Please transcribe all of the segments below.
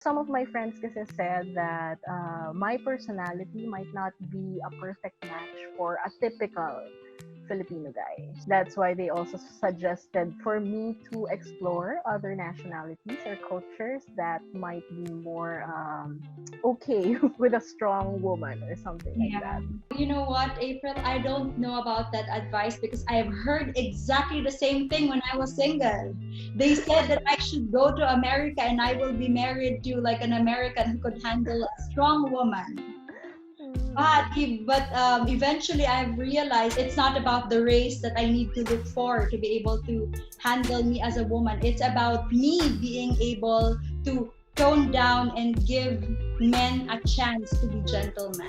Some of my friends kasi said that my personality might not be a perfect match for a typical Filipino guy. That's why they also suggested for me to explore other nationalities or cultures that might be more okay with a strong woman or something like Yeah. that. You know what, April? I don't know about that advice because I've heard exactly the same thing when I was single. They said that I should go to America and I will be married to like an American who could handle a strong woman. But eventually I've realized it's not about the race that I need to look for to be able to handle me as a woman. It's about me being able to tone down and give men a chance to be gentlemen.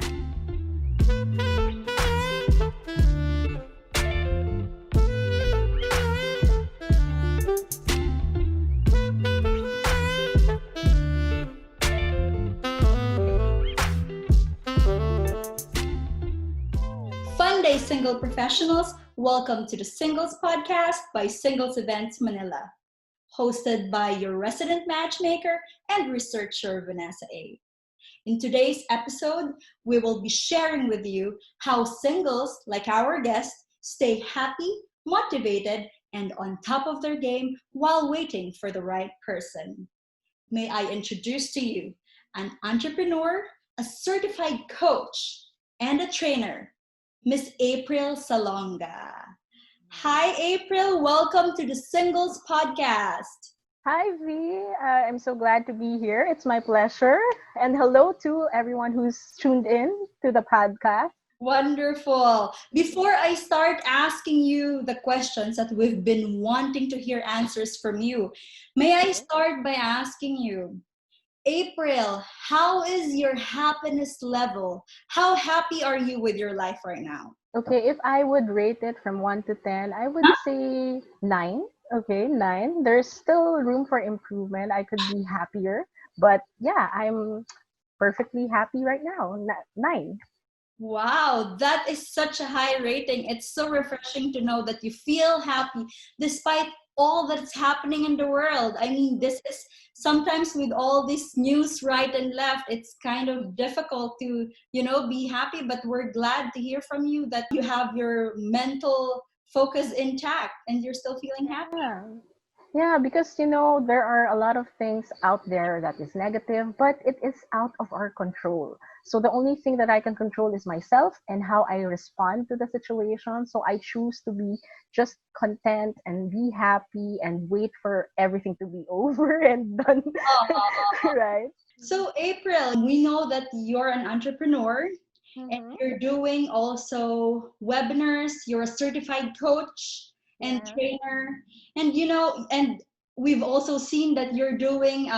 Fun Day Single Professionals, welcome to the Singles Podcast by Singles Events Manila, hosted by your resident matchmaker and researcher Vanessa A. In today's episode, we will be sharing with you how singles, like our guest, stay happy, motivated, and on top of their game while waiting for the right person. May I introduce to you an entrepreneur, a certified coach, and a trainer, Miss April Salonga. Hi, April. Welcome to the Singles Podcast. Hi V, I'm so glad to be here. It's my pleasure. And hello to everyone who's tuned in to the podcast. Wonderful. Before I start asking you the questions that we've been wanting to hear answers from you, may I start by asking you, April, how is your happiness level? How happy are you with your life right now? Okay, if I would rate it from 1 to 10, I would say 9. Okay, 9. There's still room for improvement. I could be happier. But yeah, I'm perfectly happy right now. 9. Wow, that is such a high rating. It's so refreshing to know that you feel happy despite all that's happening in the world. I mean, this is sometimes with all this news right and left, it's kind of difficult to, be happy, but we're glad to hear from you that you have your mental focus intact and you're still feeling happy. Yeah. Yeah, because there are a lot of things out there that is negative, but it is out of our control. So the only thing that I can control is myself and how I respond to the situation. So I choose to be just content and be happy and wait for everything to be over and done. Right? So, April, we know that you're an entrepreneur and Mm-hmm. you're doing also webinars, you're a certified coach and Yeah. trainer. And we've also seen that you're doing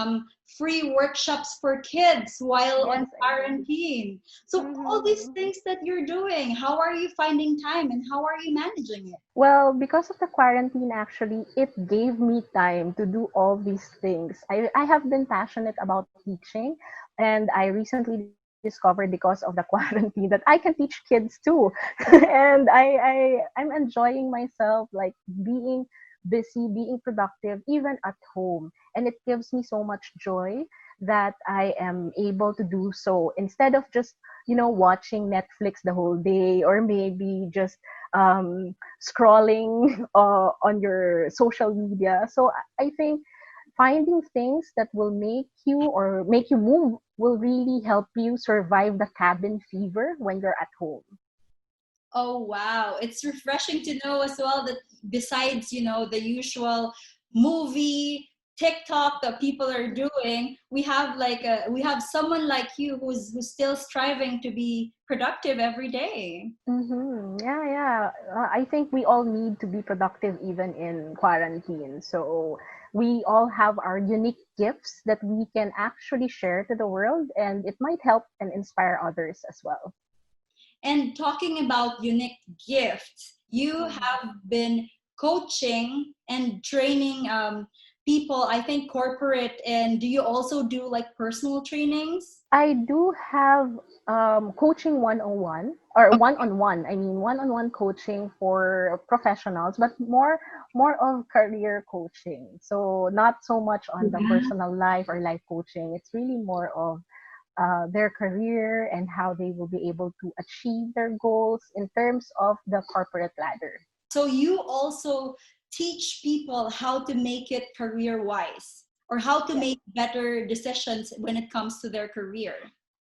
free workshops for kids while on Yes, I do. quarantine. So, all these Mm-hmm. things that you're doing, how are you finding time and how are you managing it? Well, because of the quarantine, actually, it gave me time to do all these things. I have been passionate about teaching, and I recently discovered because of the quarantine that I can teach kids too. And I'm enjoying myself, like being busy, being productive, even at home. And it gives me so much joy that I am able to do so instead of just, watching Netflix the whole day or maybe just scrolling on your social media. So I think finding things that will make you or make you move will really help you survive the cabin fever when you're at home. Oh wow, it's refreshing to know as well that besides, the usual movie, TikTok that people are doing, we have someone like you who's still striving to be productive every day. Yeah, yeah. I think we all need to be productive even in quarantine. So we all have our unique gifts that we can actually share to the world, and it might help and inspire others as well. And talking about unique gifts, you Mhm. have been coaching and training people, I think corporate, and do you also do like personal trainings? I do have coaching 101 or one-on-one. I mean, one-on-one coaching for professionals, but more of career coaching. So not so much on the personal life or life coaching. It's really more of their career and how they will be able to achieve their goals in terms of the corporate ladder. So you also teach people how to make it career wise or how to Yes, make better decisions when it comes to their career.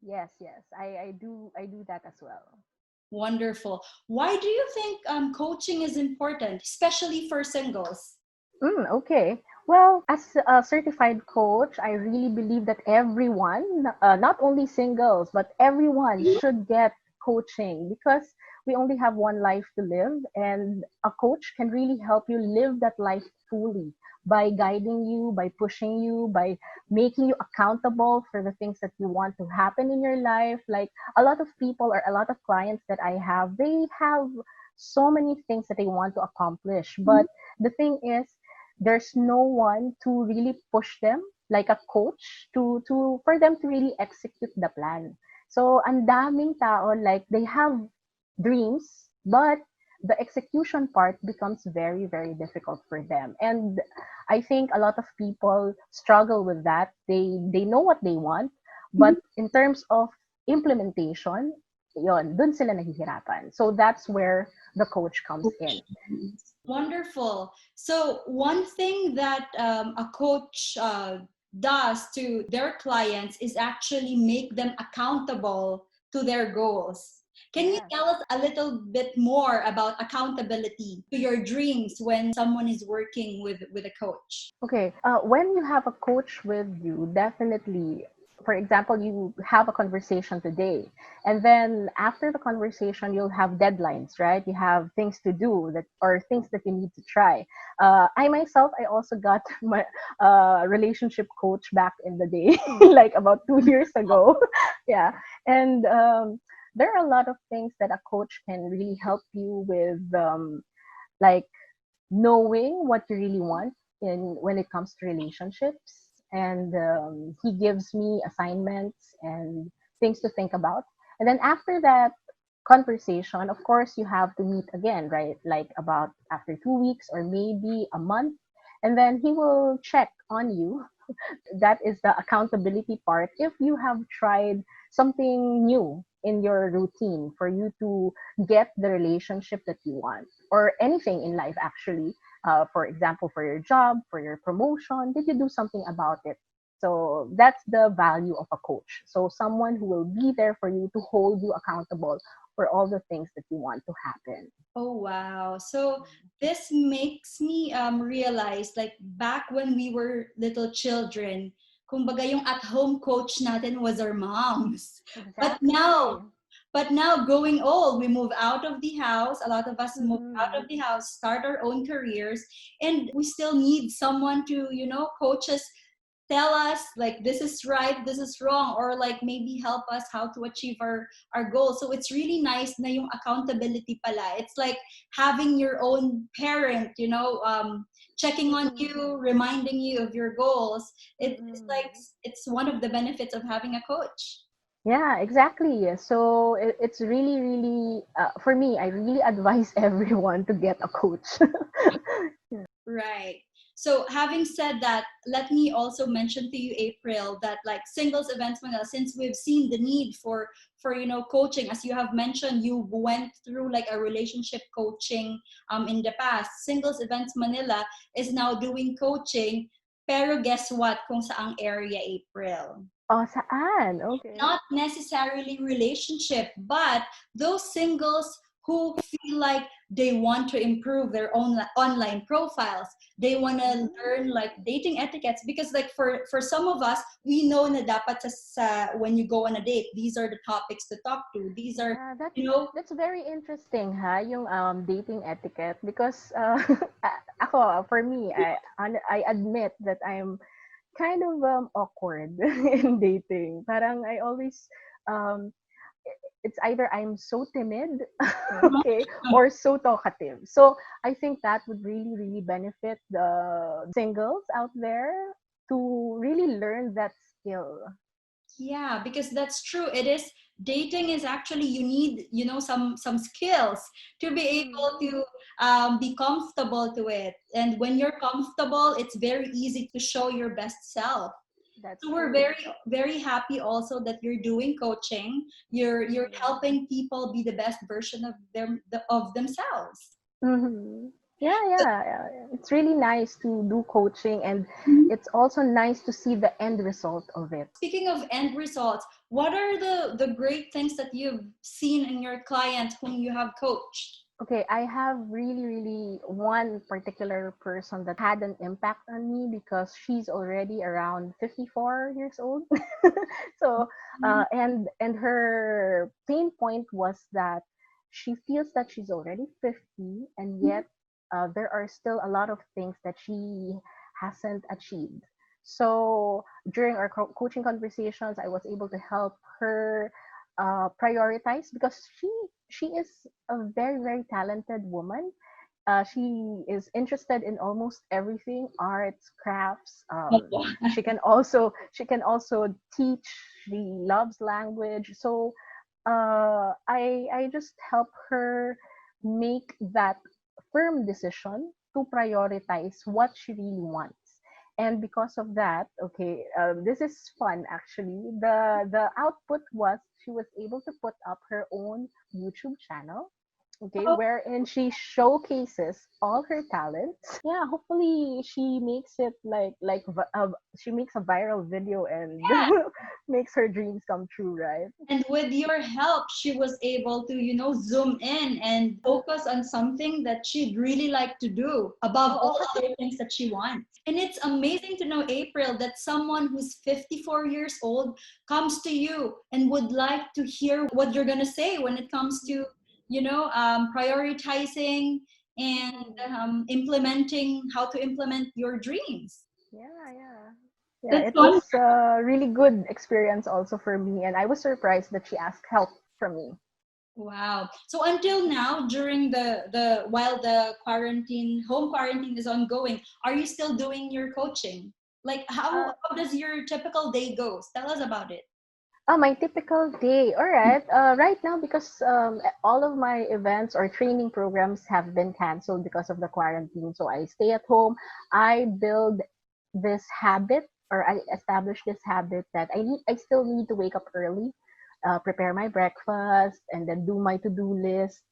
yes. I do that as well. Wonderful. Why do you think coaching is important, especially for singles? Okay. Well, as a certified coach, I really believe that everyone, not only singles, but everyone should get coaching because we only have one life to live, and a coach can really help you live that life fully by guiding you, by pushing you, by making you accountable for the things that you want to happen in your life. Like a lot of people or a lot of clients that I have, they have so many things that they want to accomplish, but the thing is there's no one to really push them like a coach to for them to really execute the plan. So ang daming tao like they have dreams but the execution part becomes very very difficult for them. And I think a lot of people struggle with that. They know what they want but in terms of implementation, yon, dun sila nahihirapan. So that's where the coach comes in. Wonderful. So, one thing that a coach does to their clients is actually make them accountable to their goals. Can you Yes. tell us a little bit more about accountability to your dreams when someone is working with a coach? Okay. When you have a coach with you, definitely, for example, you have a conversation today, and then after the conversation, you'll have deadlines, right? You have things to do that or things that you need to try. I myself, I also got my relationship coach back in the day, like about 2 years ago. Yeah, and there are a lot of things that a coach can really help you with, like knowing what you really want in when it comes to relationships, and he gives me assignments and things to think about, and then after that conversation, of course you have to meet again, right? Like about after 2 weeks or maybe a month, and then he will check on you. That is the accountability part. If you have tried something new in your routine for you to get the relationship that you want, or anything in life actually, for example, for your job, for your promotion, did you do something about it? So that's the value of a coach. So someone who will be there for you to hold you accountable for all the things that you want to happen. Oh wow. So this makes me realize like back when we were little children, kumbaga yung at-home coach natin was our moms. But Exactly. now, but now growing old, we move out of the house. A lot of us move out Mm-mm. of the house, start our own careers, and we still need someone to, coach us, tell us like this is right, this is wrong, or like maybe help us how to achieve our goals. So it's really nice na yung accountability pala. It's like having your own parent, checking on Mm-mm. you, reminding you of your goals. It's like Mm-mm. it's one of the benefits of having a coach. Yeah, exactly. So it's really, really, for me, I really advise everyone to get a coach. Right. So having said that, let me also mention to you, April, that like Singles Events Manila, since we've seen the need for coaching, as you have mentioned, you went through like a relationship coaching in the past. Singles Events Manila is now doing coaching. Pero guess what? Kung saang area, April? Oh, saan? Okay. Not necessarily relationship, but those singles who feel like they want to improve their own online profiles. They want to learn like Mm. dating etiquettes because like for some of us, we know na dapat when you go on a date, these are the topics to talk to. These are, Yeah, that's you know, that's very interesting, ha, yung dating etiquette because ako for me, I admit that I'm kind of awkward in dating. Parang I always um it's either I'm so timid, okay, or so talkative. So I think that would really, really benefit the singles out there to really learn that skill. Yeah, because that's true. It is dating is actually you need, some skills to be able Mm, to be comfortable to it. And when you're comfortable, it's very easy to show your best self. that's So we're true. very very happy also that you're doing coaching. You're Mm-hmm. helping people be the best version of of themselves. Mm-hmm. Yeah, yeah. It's really nice to do coaching, and it's also nice to see the end result of it. Speaking of end results, what are the great things that you've seen in your clients whom you have coached? Okay, I have really, really one particular person that had an impact on me because she's already around 54 years old. So, and her pain point was that she feels that she's already 50, and yet there are still a lot of things that she hasn't achieved. So during our coaching conversations, I was able to help her prioritize because she is a very, very talented woman. She is interested in almost everything, arts, crafts. She can also teach. She loves language. So I just help her make that firm decision to prioritize what she really wants. And because of that, okay, this is fun actually. The output was she was able to put up her own YouTube channel, okay, wherein she showcases all her talents. Yeah, hopefully she makes it she makes a viral video and makes her dreams come true, right? And with your help, she was able to, zoom in and focus on something that she'd really like to do above all Oo. other things that she wants. And it's amazing to know, April, that someone who's 54 years old comes to you and would like to hear what you're going to say when it comes to, prioritizing and Mhm. implementing how to implement your dreams. Yeah, yeah. Yeah, That's it was wonderful. a really good experience also for me, and I was surprised that she asked help from me. Wow. So until now, during the while the home quarantine is ongoing, are you still doing your coaching? Like Uh, how does your typical day go? Tell us about it. my typical day. All right. Right now, because all of my events or training programs have been canceled because of the quarantine, so I stay at home. I build this habit, or I establish this habit that I still need to wake up early, prepare my breakfast, and then do my to-do list.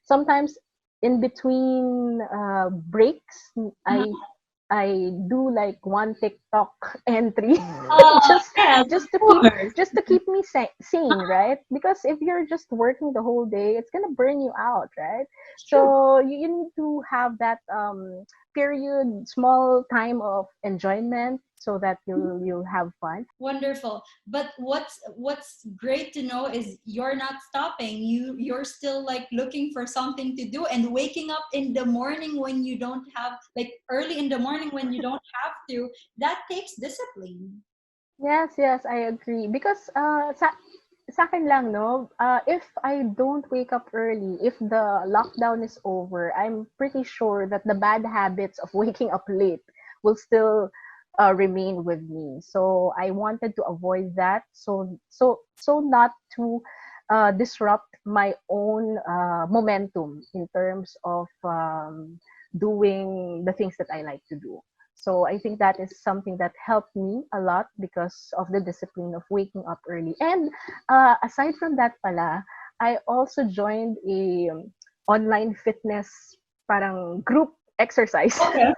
Sometimes in between breaks, I do like one TikTok entry just Yes, of just to keep course. me sane, right? Because if you're just working the whole day, it's gonna burn you out, right? It's true. So you need to have that period, small time of enjoyment, so that you'll have fun. Wonderful. But what's great to know is you're not stopping. You're still like looking for something to do and waking up in the morning when you don't have like early in the morning when you don't have to. That takes discipline. Yes, yes, I agree. Because sa akin lang, no, if I don't wake up early, if the lockdown is over, I'm pretty sure that the bad habits of waking up late will still remain with me. So I wanted to avoid that, so not to disrupt my own momentum in terms of doing the things that I like to do. So I think that is something that helped me a lot because of the discipline of waking up early. And aside from that pala, I also joined a online fitness parang group exercise. Okay.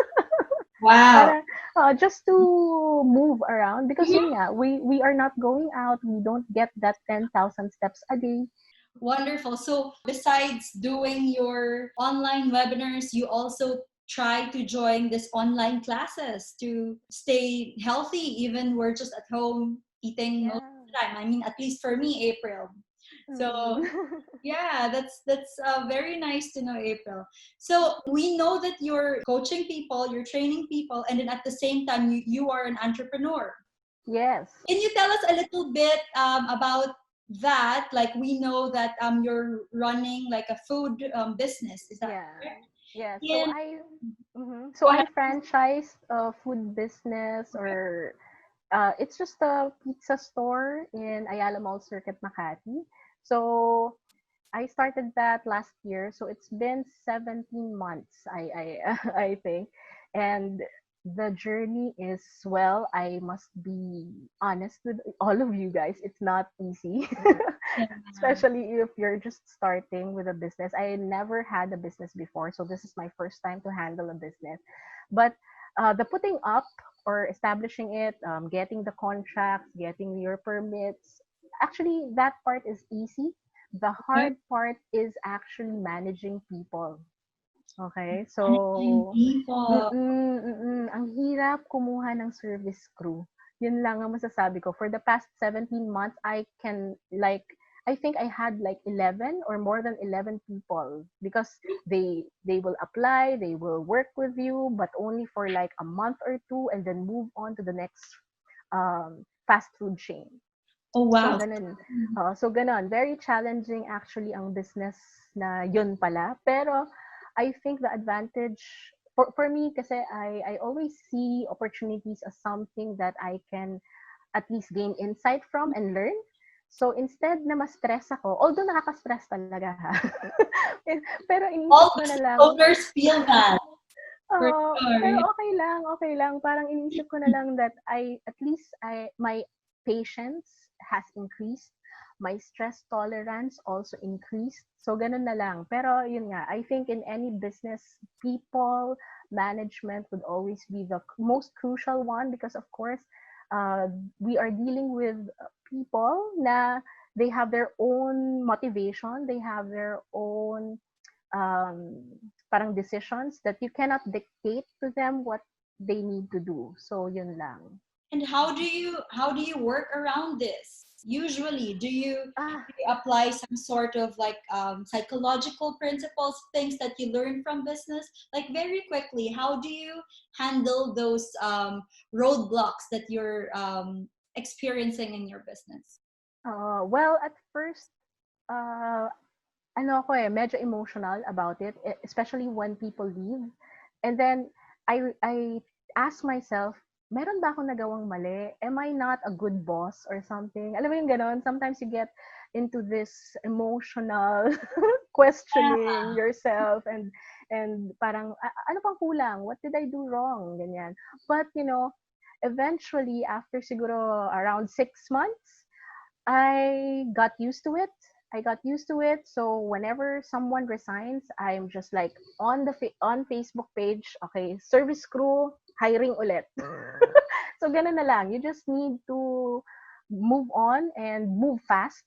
Wow. Para just to move around because yun nga, we are not going out, we don't get that 10,000 steps a day. Wonderful. So, besides doing your online webinars, you also try to join this online classes to stay healthy, even we're just at home eating most of Yeah. the time. I mean, at least for me, April. So, Mm. yeah, that's very nice to know, April. So we know that you're coaching people, you're training people, and then at the same time, you are an entrepreneur. Yes. Can you tell us a little bit about that, like we know that you're running like a food business. Is that Yeah. correct? Yeah. So And I go so ahead. I franchised a food business, or it's just a pizza store in Ayala Mall Circuit, Makati. So I started that last year, so it's been 17 months, I think. And the journey is, well, I must be honest with all of you guys, it's not easy. Yeah. Especially if you're just starting with a business. I never had a business before, so this is my first time to handle a business. But the putting up or establishing it, getting the contracts, getting your permits, actually that part is easy. The Okay. hard part is actually managing people. Okay? Managing So, people. ang hirap kumuha ng service crew. Yun lang ang masasabi ko. For the past 17 months, I think I had like 11 or more than 11 people, because they will apply, they will work with you, but only for like a month or two and then move on to the next fast food chain. Oh So wow. ganun. So ganun. Very challenging actually ang business na yun pala. Pero I think the advantage for me kasi I always see opportunities as something that I can at least gain insight from and learn. So instead na ma-stress ako, although nakaka-stress talaga ha. Pero All iniisip ko na business lang, owners feel that for sure. pero Yeah. okay lang, okay lang. Parang iniisip ko na lang that at least my patience has increased. My stress tolerance also increased. So, ganun na lang. Pero, yun nga, I think in any business, people, management would always be the most crucial one, because, of course, we are dealing with people na they have their own motivation, they have their own um, parang decisions that you cannot dictate to them what they need to do. So, yun lang. And how do you work around this? Usually, Ah, do you apply some sort of like psychological principles, things that you learn from business? Like very quickly, how do you handle those roadblocks that you're experiencing in your business? well, at first, uh, ano ako medyo emotional about it, especially when people leave. And then, I ask myself, meron ba akong nagawang mali? Am I not a good boss or something? Alam mo yung ganon? Sometimes you get into this emotional questioning yourself, and parang, ano pang kulang? What did I do wrong? Ganyan. But, eventually, after siguro around 6 months, I got used to it. I got used to it. So whenever someone resigns, I'm just like on the on Facebook page, okay, service crew hiring ulit. So ganun na lang. You just need to move on and move fast.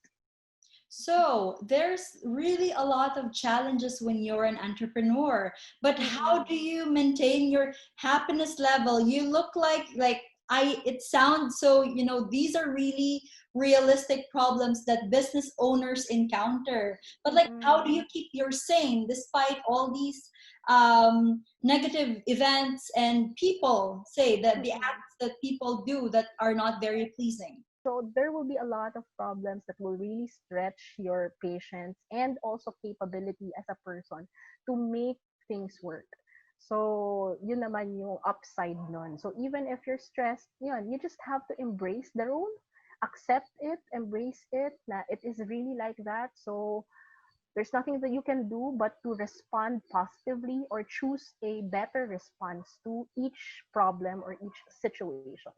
So there's really a lot of challenges when you're an entrepreneur. But how Mm-mm. do you maintain your happiness level? You look like it sounds so, these are really realistic problems that business owners encounter. But like how do you Mm-mm. keep your sane despite all these negative events and people say that the Mm-mm. acts that people do that are not very pleasing? So there will be a lot of problems that will really stretch your patience and also capability as a person to make things work. So, yun naman yung upside nun. So, even if you're stressed, yun, you just have to embrace the role, accept it, embrace it, na it is really like that. So, there's nothing that you can do but to respond positively or choose a better response to each problem or each situation.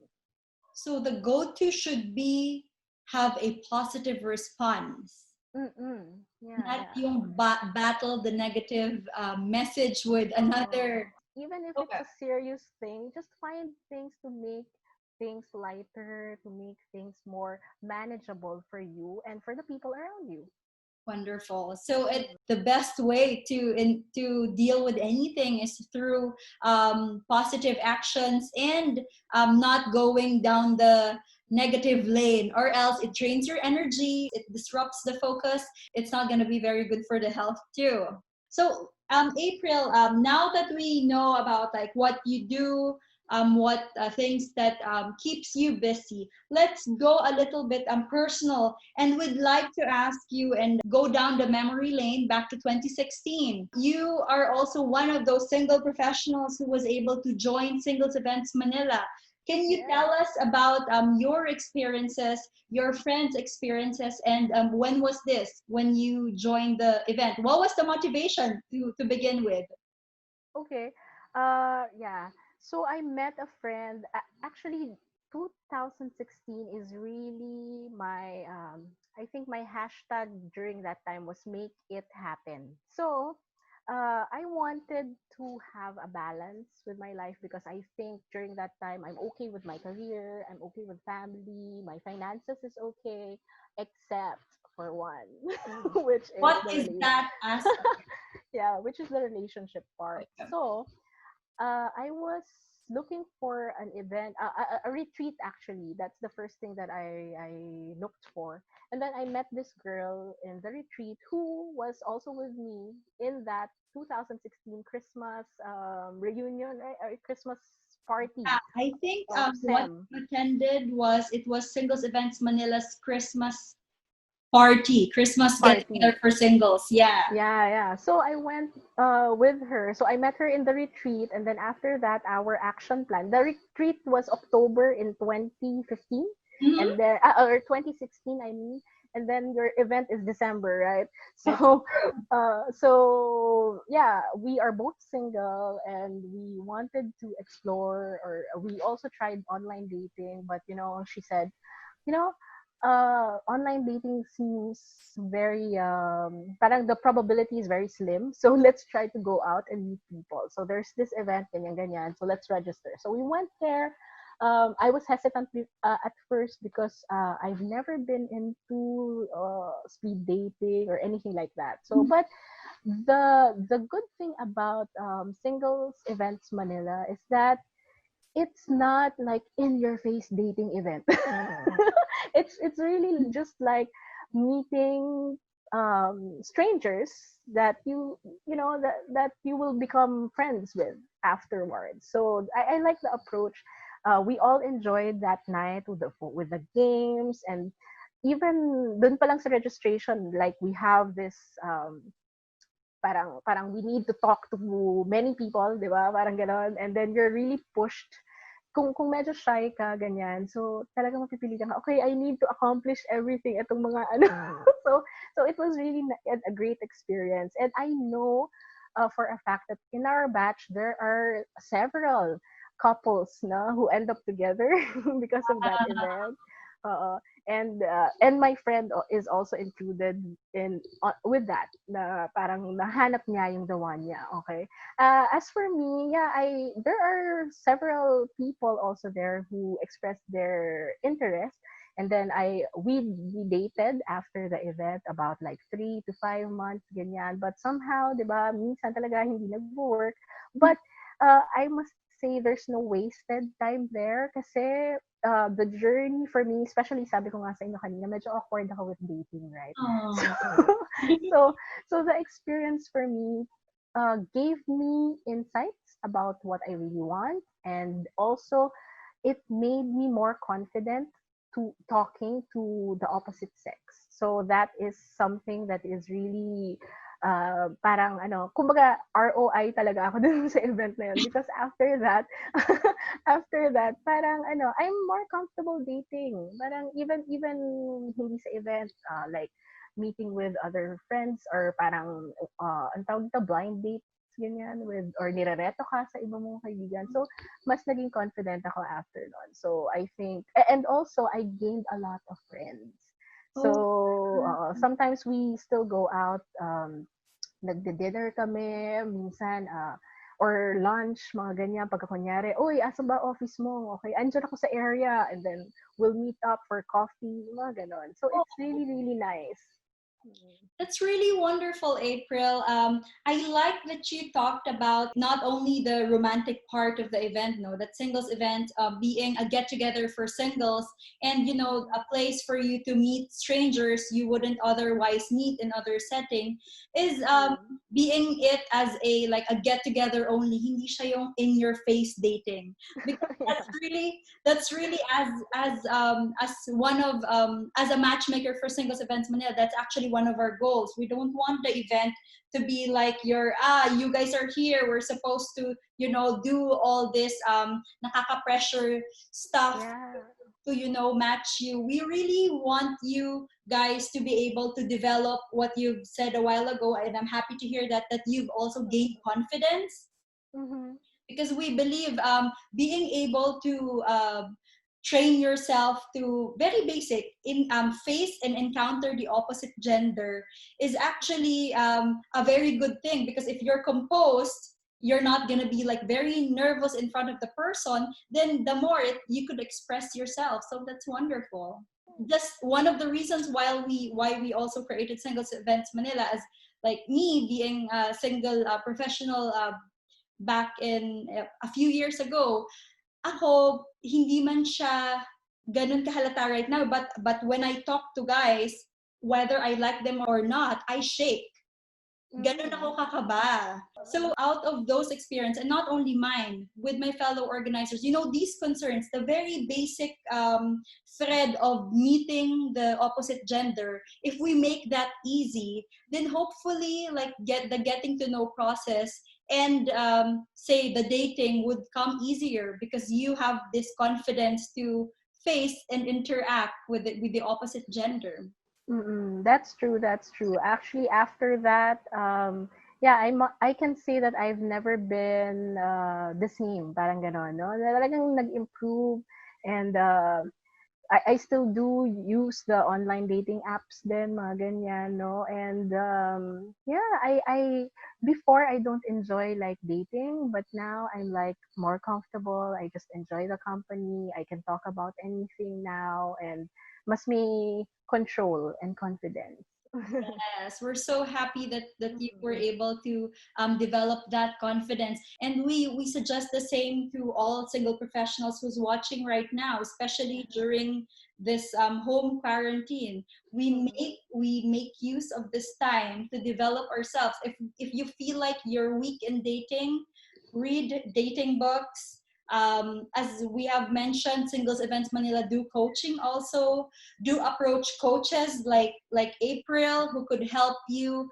So the go-to should be have a positive response. Mm-mm. Yeah, Not yeah. yung battle the negative message with another. Even if it's Okay. a serious thing, just find things to make things lighter, to make things more manageable for you and for the people around you. Wonderful. So the best way to deal with anything is through positive actions and not going down the negative lane, or else it drains your energy, it disrupts the focus. It's not going to be very good for the health too. So April, now that we know about like what you do what things that keeps you busy. Let's go a little bit personal, and would like to ask you and go down the memory lane back to 2016. You are also one of those single professionals who was able to join Singles Events Manila. Can you tell us about your experiences, your friends' experiences, and when was this when you joined the event? What was the motivation to begin with? Okay. Yeah. So I met a friend. Actually, 2016 is really my I think my hashtag during that time was make it happen. So, I wanted to have a balance with my life because I think during that time I'm okay with my career, I'm okay with family, my finances is okay, except for one, which is What the is relation. that aspect? Yeah, which is the relationship part. So, I was looking for an event, a retreat actually. That's the first thing that I looked for. And then I met this girl in the retreat who was also with me in that 2016 Christmas reunion, right? Or Christmas party I think of what SEM. you attended was it was Singles Events Manila's Christmas party, Christmas get Party. together for singles. Yeah. Yeah, yeah. So I went with her. So I met her in the retreat, and then after that, our action plan. The retreat was October in 2015, Mm-hmm. and then or 2016, I mean. And then your event is December, right? That's So, true. yeah, we are both single, and we wanted to explore, or we also tried online dating, but she said, you know, online dating seems very parang the probability is very slim. So let's try to go out and meet people. So there's this event, ganyan ganyan. So let's register. So we went there. I was hesitant at first because I've never been into speed dating or anything like that. So, but the good thing about Singles Events Manila is that it's not like in your face dating event. It's really just like meeting strangers that that you will become friends with afterwards. So I like the approach. We all enjoyed that night with the games, and even dun pa lang sa registration, like we have this parang we need to talk to many people, 'di ba? Parang gano'n. And then you're really pushed kung medyo shy ka, ganyan, so talagang mapipilitan ka, okay, I need to accomplish everything itong mga ano. so so it was really a great experience. And I know for a fact that in our batch there are several couples na who end up together because of that event. And my friend is also included in with that, na parang nahanap niya yung the one niya. Okay. As for me, yeah, I there are several people also there who expressed their interest, and then we dated after the event about like 3 to 5 months, ganyan. But somehow, 'di ba, minsan talaga hindi nag-work. But I must say there's no wasted time there kasi the journey for me, especially sabi ko nga sa inyo kanina, medyo awkward ako with dating, right? So, Oh. so, so the experience for me gave me insights about what I really want, and also it made me more confident to talking to the opposite sex. So that is something that is really parang ano, kumbaga ROI talaga ako dun sa event na yun, because after that, after that, parang ano, I'm more comfortable dating. Parang even hindi sa event, like meeting with other friends, or parang ang tawag dito, blind dates, ganyan, with or nirereto ka sa iba mong kaibigan. So mas naging confident ako after nun. So I think, and also I gained a lot of friends. Oh. So sometimes we still go out, nagde-dinner kami, minsan or lunch, mga ganyan, pagka kunyari, uy, asa ba office mo? Okay, andyan ako sa area, and then we'll meet up for coffee, mga ganon. So it's really, really nice. That's really wonderful, April. I like that you talked about not only the romantic part of the event, no, that singles event being a get together for singles, and a place for you to meet strangers you wouldn't otherwise meet in other setting, is being it as a like a get together only, hindi siya yung in your face dating, because that's really as one of as a matchmaker for Singles Events Manila, that's actually one of our goals. We don't want the event to be like you guys are here, we're supposed to do all this nakaka pressure stuff Yeah. to match you. We really want you guys to be able to develop what you've said a while ago, and I'm happy to hear that you've also gained confidence, Mm-hmm. because we believe being able to train yourself to very basic in face and encounter the opposite gender is actually a very good thing, because if you're composed, you're not going to be like very nervous in front of the person, then the more you could express yourself. So that's wonderful. Just one of the reasons why we also created Singles Events Manila, as like me being a single professional back in a few years ago, ako, hindi man siya ganun kahalata right now, but when I talk to guys, whether I like them or not, I shake. Ganun ako kakaba. So out of those experience, and not only mine, with my fellow organizers, these concerns, the very basic thread of meeting the opposite gender, if we make that easy, then hopefully like getting to know process and say the dating would come easier, because you have this confidence to face and interact with the opposite gender. Mm-mm. That's true. That's true. Actually, after that, yeah, I can say that I've never been the same. Parang ganon, no? Talagang nag-improve, and I still do use the online dating apps din, mga ganyan, no? And yeah, I before I don't enjoy like dating, but now I'm like more comfortable. I just enjoy the company. I can talk about anything now, and mas may control and confidence. Yes, we're so happy that you were Mhm. able to develop that confidence, and we suggest the same to all single professionals who's watching right now, especially during this home quarantine. We make use of this time to develop ourselves. If you feel like you're weak in dating, read dating books. As we have mentioned, Singles Events Manila do coaching also, do approach coaches like April, who could help you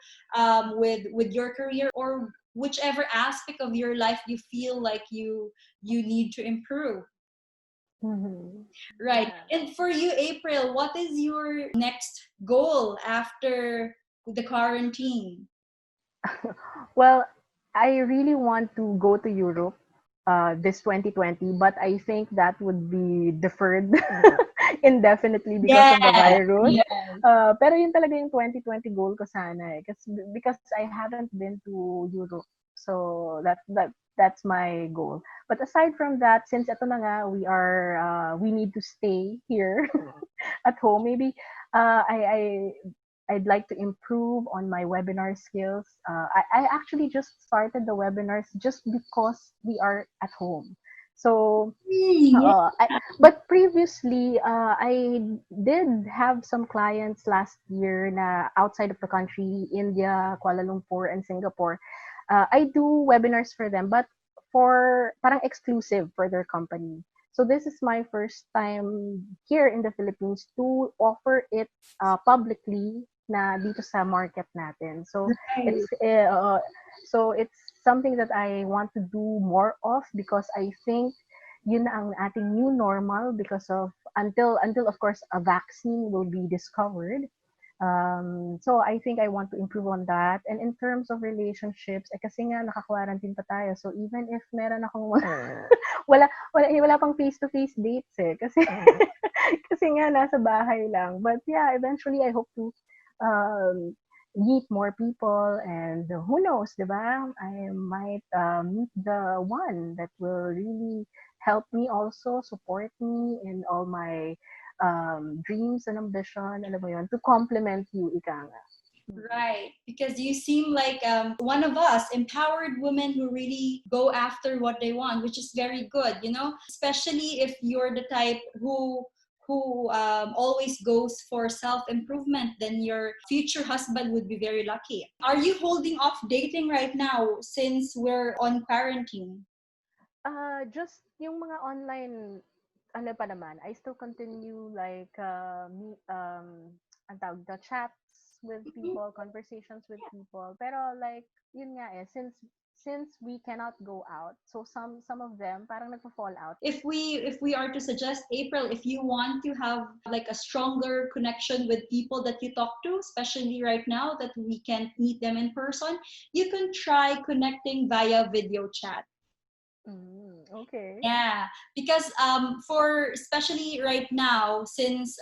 with your career, or whichever aspect of your life you feel like you need to improve. Mhm. Right. Yeah. And for you, April, what is your next goal after the quarantine? Well, I really want to go to Europe this 2020, but I think that would be deferred indefinitely because of the Yes. virus. Yes. Pero yun talaga yung 2020 goal ko sana eh. Because I haven't been to Europe. So that's my goal. But aside from that, since ito na nga, we need to stay here at home. Maybe I'd like to improve on my webinar skills. I actually just started the webinars just because we are at home. So, Yeah. but previously, I did have some clients last year na outside of the country, India, Kuala Lumpur, and Singapore. I do webinars for them, but for parang exclusive for their company. So this is my first time here in the Philippines to offer it publicly na dito sa market natin. It's Right. uh, it's something that I want to do more of because I think yun na ang ating new normal because of until of course a vaccine will be discovered. So I think I want to improve on that. And in terms of relationships, kasi nga naka-quarantine pa tayo. So even if meron akong wala pang face-to-face dates eh. Kasi kasi nga nasa bahay lang. But yeah, eventually I hope to um, meet more people, and who knows, 'di ba? I might meet the one that will really help me also support me in all my dreams and ambition, alam mo yun, to complement you, ika nga. Right, because you seem like one of us, empowered women who really go after what they want, which is very good, you know, especially if you're the type who always goes for self improvement. Then your future husband would be very lucky. Are you holding off dating right now since we're on quarantine? Just yung mga online, ano pa naman, I still continue like, ang tawag, the chats with Mhm. people, conversations with people. Pero like, yun nga eh, since we cannot go out, so some of them parang nagpo-fall out. If we are to suggest, April, if you want to have like a stronger connection with people that you talk to, especially right now that we can't meet them in person, you can try connecting via video chat. Okay. Yeah, because for especially right now, since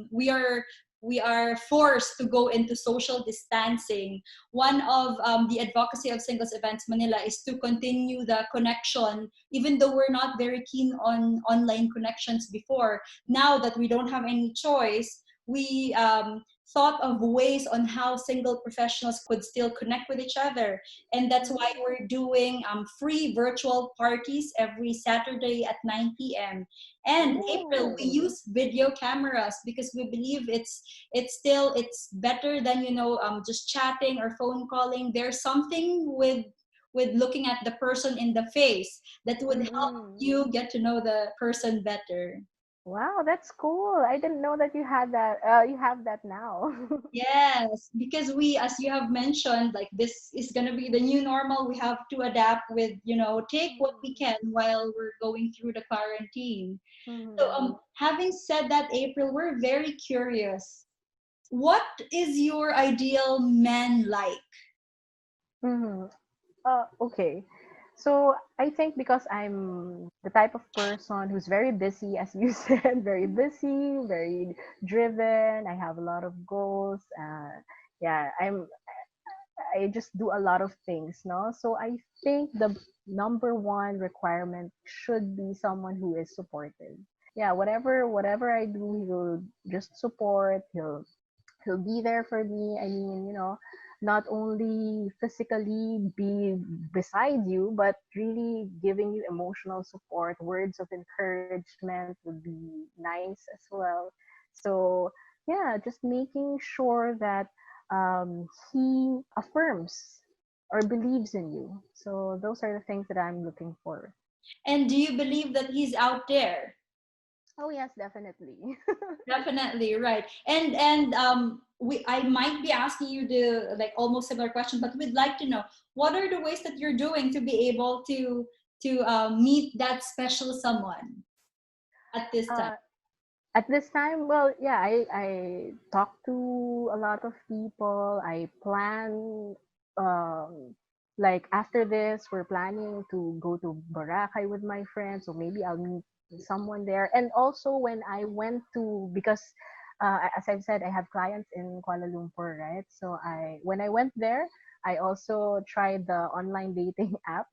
we are forced to go into social distancing, one of the advocacy of Singles Events Manila is to continue the connection, even though we're not very keen on online connections before. Now that we don't have any choice, we thought of ways on how single professionals could still connect with each other, and that's why we're doing free virtual parties every Saturday at 9 p.m. And April, we Oh. use video cameras because we believe it's better than just chatting or phone calling. There's something with looking at the person in the face that would help Mm-mm. you get to know the person better. Wow, that's cool. I didn't know that you had that. You have that now. Yes, because we, as you have mentioned, like this is gonna be the new normal. We have to adapt with, take what we can while we're going through the quarantine. So, Mm-hmm. having said that, April, we're very curious. What is your ideal man like? Mm-hmm. Okay. So I think because I'm the type of person who's very busy, as you said, very busy, very driven. I have a lot of goals. Yeah, I just do a lot of things, no? So I think the number one requirement should be someone who is supportive. Yeah, whatever I do, he'll just support. He'll be there for me. I mean, not only physically be beside you, but really giving you emotional support. Words of encouragement would be nice as well. So, yeah, just making sure that he affirms or believes in you. So, those are the things that I'm looking for. And do you believe that he's out there? Oh, yes, definitely. Definitely, right. And we I might be asking you the like almost similar question, but we'd like to know what are the ways that you're doing to be able to meet that special someone at this time. uh, at this time, well, yeah, I talk to a lot of people. I plan, um, like after this, we're planning to go to Boracay with my friends, so maybe I'll meet someone there. And also when I went to, because as I've said, I have clients in Kuala Lumpur, right? So when I went there, I also tried the online dating app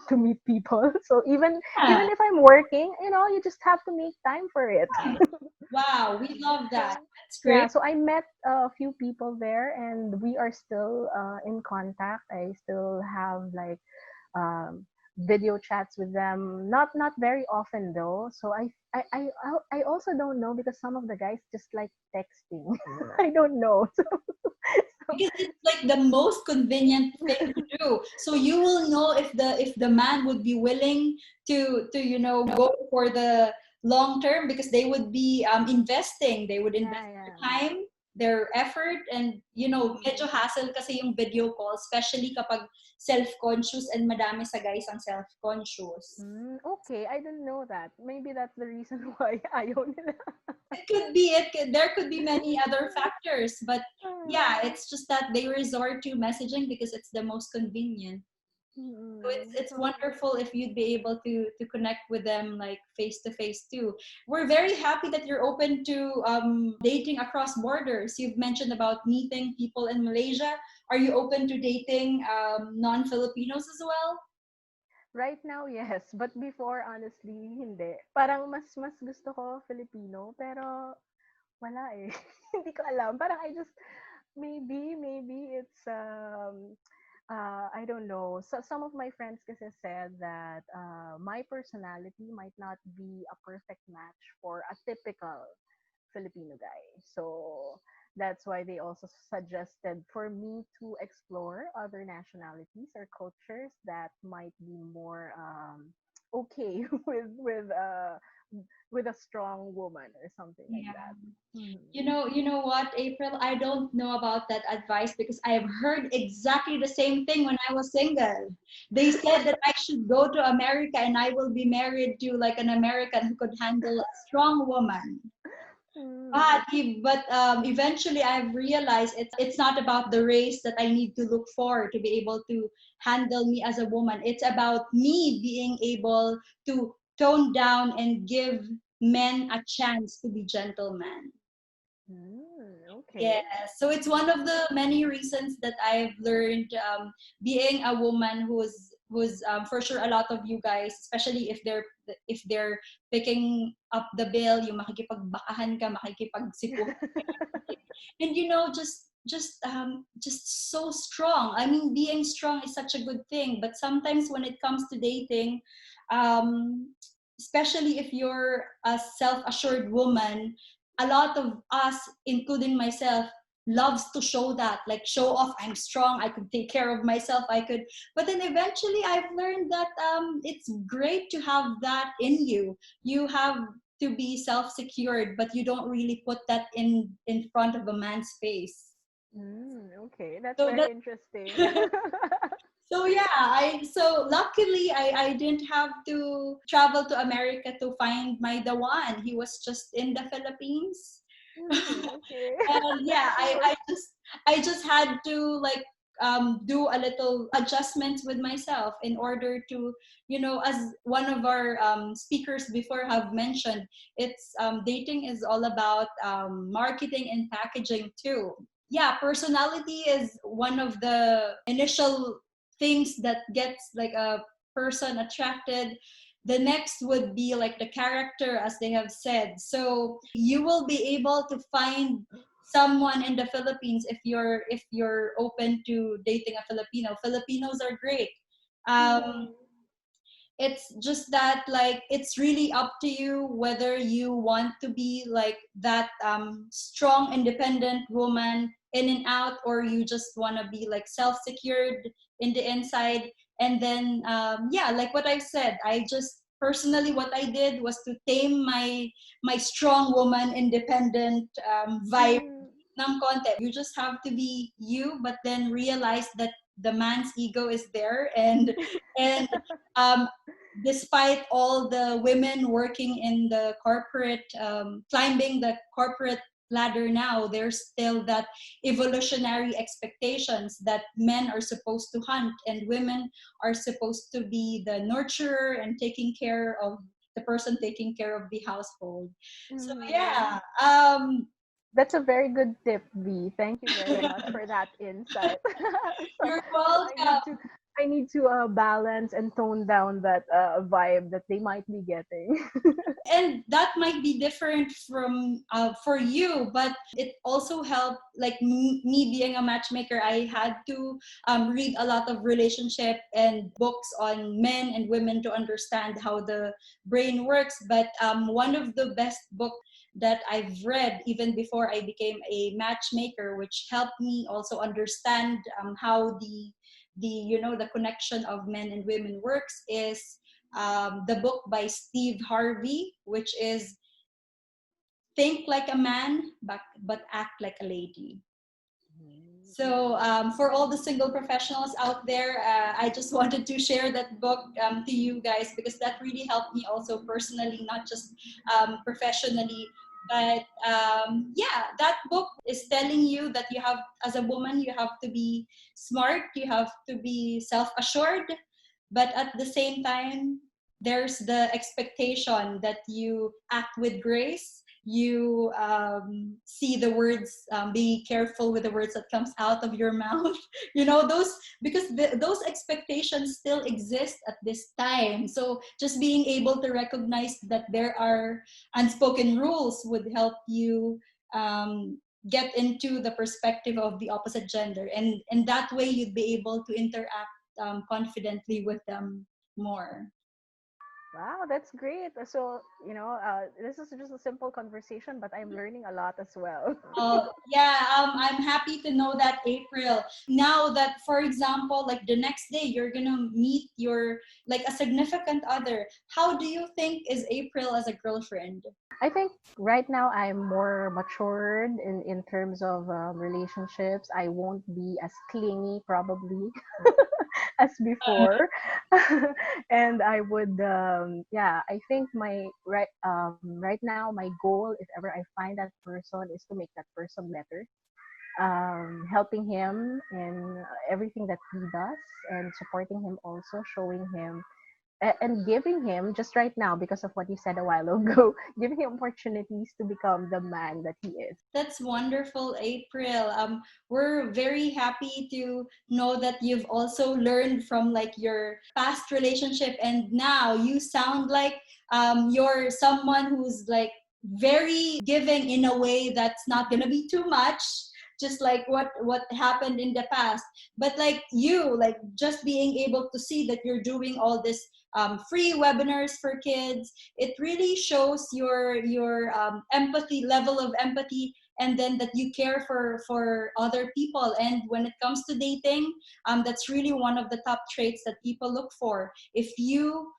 to meet people. So even Yeah. if I'm working, you just have to make time for it. Wow, we love that. So That's yeah, great. so I met a few people there, and we are still in contact. I still have like um, video chats with them. Not very often though. So I also don't know because some of the guys just like texting. I don't know. Because it's like the most convenient thing to do. So you will know if the man would be willing to go for the long term, because they would be investing. They would invest Yeah, their yeah. time, their effort, and medyo hassle kasi yung video call, especially kapag self-conscious, and madami sa guys ang self-conscious. Okay, I didn't know that. Maybe that's the reason why ayaw nila. It could be there could be many other factors, but yeah, it's just that they resort to messaging because it's the most convenient. So it's So wonderful if you'd be able to connect with them like face to face too. We're very happy that you're open to dating across borders. You've mentioned about meeting people in Malaysia. Are you open to dating non-Filipinos as well? right now, yes. But before, honestly, hindi. Parang mas gusto ko Filipino, pero wala eh. Hindi ko alam. Parang maybe it's I don't know. So some of my friends kasi said that my personality might not be a perfect match for a typical Filipino guy. So that's why they also suggested for me to explore other nationalities or cultures that might be more okay with a strong woman or something like Yeah. that. Mhm. You know what, April? I don't know about that advice because I've heard exactly the same thing when I was single. They said that I should go to America and I will be married to like an American who could handle a strong woman. Mm. But eventually I've realized it's not about the race that I need to look for to be able to handle me as a woman. It's about me being able to tone down and give men a chance to be gentlemen. Okay. Yes, so it's one of the many reasons that I've learned being a woman who's for sure a lot of you guys, especially if they're picking up the bill, yung makikipagbakahan ka, makikipagsipuhan ka, and just so strong. I mean, being strong is such a good thing, but sometimes when it comes to dating, um, especially if you're a self-assured woman, a lot of us, including myself, loves to show that, like show off, I'm strong, I could take care of myself, I could. But then eventually I've learned that it's great to have that in you. You have to be self-secured, but you don't really put that in front of a man's face. Okay, that's So very that interesting. so yeah, I luckily I didn't have to travel to America to find my the one. He was just in the Philippines. Okay. And yeah, That's I, cool. I just I just had to like do a little adjustments with myself in order to, as one of our speakers before have mentioned, it's dating is all about marketing and packaging too. Yeah, personality is one of the initial things that gets like a person attracted. The next would be like the character, as they have said. So you will be able to find someone in the Philippines if you're open to dating a Filipino. Filipinos are great. um, Mhm. it's just that like it's really up to you whether you want to be like that strong independent woman in and out, or you just want to be like self-secured in the inside. And then yeah, like what I've said, I just personally what I did was to tame my strong woman independent vibe Mhm. ng konti. You just have to be you, but then realize that the man's ego is there, and um, despite all the women working in the corporate, climbing the corporate ladder now, there's still that evolutionary expectations that men are supposed to hunt and women are supposed to be the nurturer and taking care of the person taking care of the household. So Mhm. yeah, That's a very good tip, V. Thank you very much for that insight. so, you're so welcome. I need to balance and tone down that vibe that they might be getting. And that might be different from for you, but it also helped like me being a matchmaker. I had to read a lot of relationship and books on men and women to understand how the brain works. But one of the best book that I've read even before I became a matchmaker, which helped me also understand how the connection of men and women works, is the book by Steve Harvey, which is Think Like a Man, but Act Like a Lady. So, for all the single professionals out there, I just wanted to share that book to you guys because that really helped me also personally, not just professionally. But yeah, that book is telling you that you have, as a woman, you have to be smart, you have to be self assured, but at the same time, there's the expectation that you act with grace, you see the words, be careful with the words that comes out of your mouth. Those, because those expectations still exist at this time. So just being able to recognize that there are unspoken rules would help you get into the perspective of the opposite gender, and that way you'd be able to interact confidently with them more. Wow, that's great. So, this is just a simple conversation, but I'm learning a lot as well. Oh, yeah, I'm happy to know that, April. Now that, for example, like the next day you're gonna meet your, like, a significant other, how do you think is April as a girlfriend? I think right now I'm more matured in terms of relationships. I won't be as clingy probably as before. And I would, yeah, I think right now my goal, if ever I find that person, is to make that person better. Helping him in everything that he does, and supporting him also, showing him and giving him, just right now, because of what you said a while ago, giving him opportunities to become the man that he is. That's wonderful, April. We're very happy to know that you've also learned from like your past relationship, and now you sound like you're someone who's like very giving in a way that's not gonna be too much, just like what happened in the past. But like you, like just being able to see that you're doing all this free webinars for kids, it really shows your empathy, level of empathy, and then that you care for other people. And when it comes to dating, that's really one of the top traits that people look for. If you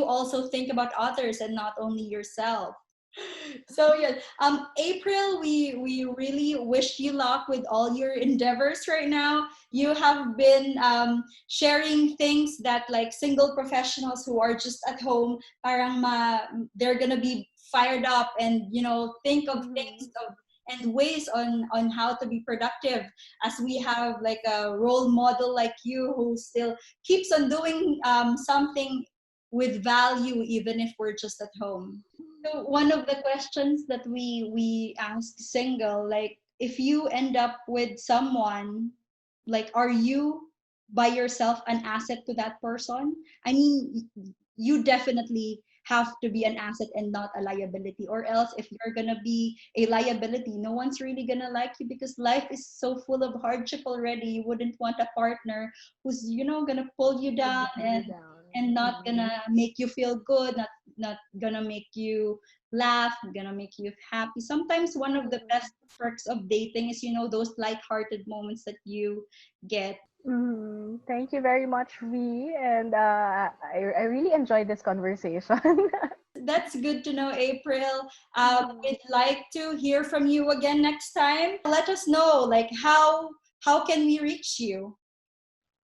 also think about others and not only yourself. So yeah, April, we really wish you luck with all your endeavors right now. You have been sharing things that like single professionals who are just at home, they're gonna be fired up, and think of things of and ways on how to be productive, as we have like a role model like you who still keeps on doing something with value even if we're just at home. So one of the questions that we ask single, like if you end up with someone, like are you by yourself an asset to that person? I mean, you definitely have to be an asset and not a liability, or else if you're gonna be a liability, no one's really gonna like you, because life is so full of hardship already. You wouldn't want a partner who's gonna pull you down and not gonna make you feel good, not gonna make you laugh, gonna make you happy. Sometimes one of the best perks of dating is those light-hearted moments that you get. Thank you very much, V. And I really enjoyed this conversation. That's good to know, April. We'd like to hear from you again next time. Let us know, like how can we reach you?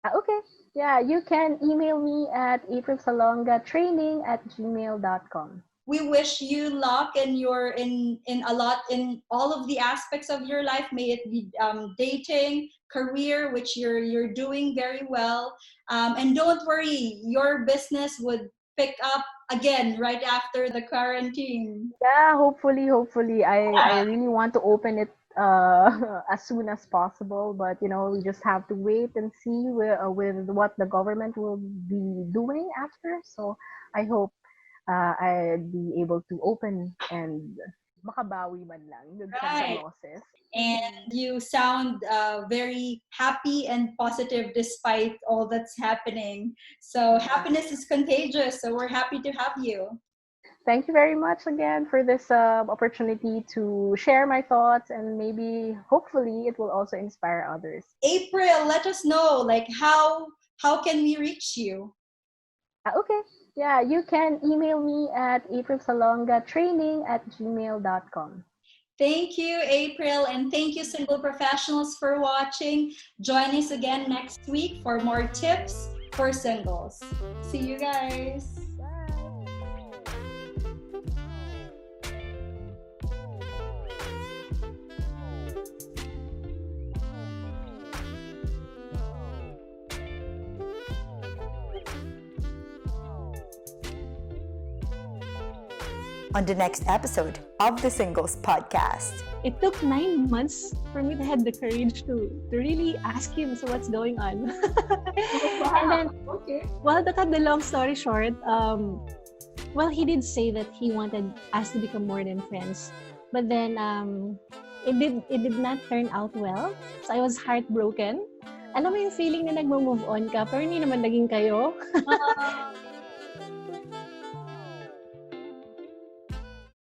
Okay. Yeah, you can email me at aprilsalongatraining@gmail.com. We wish you luck in in all of the aspects of your life. May it be dating, career, which you're doing very well, and don't worry, your business would pick up again right after the quarantine. Yeah, hopefully. I really want to open it as soon as possible, but we just have to wait and see with what the government will be doing after. So I hope I'd be able to open and makabawi man lang dun sa Right. losses. And you sound very happy and positive despite all that's happening. So happiness is contagious. So we're happy to have you. Thank you very much again for this opportunity to share my thoughts, and maybe hopefully it will also inspire others. April, let us know, like how can we reach you? Okay. Yeah, you can email me at aprilsalongatraining@gmail.com. Thank you, April, and thank you, single professionals, for watching. Join us again next week for more tips for singles. See you guys. On the next episode of the Singles Podcast. It took 9 months for me to have the courage to really ask him, so what's going on? And then, well, to cut the long story short, well, he did say that he wanted us to become more than friends. But then, it did not turn out well. So I was heartbroken. Alam mo yung feeling na nagmo-move on ka, pero hindi naman naging kayo.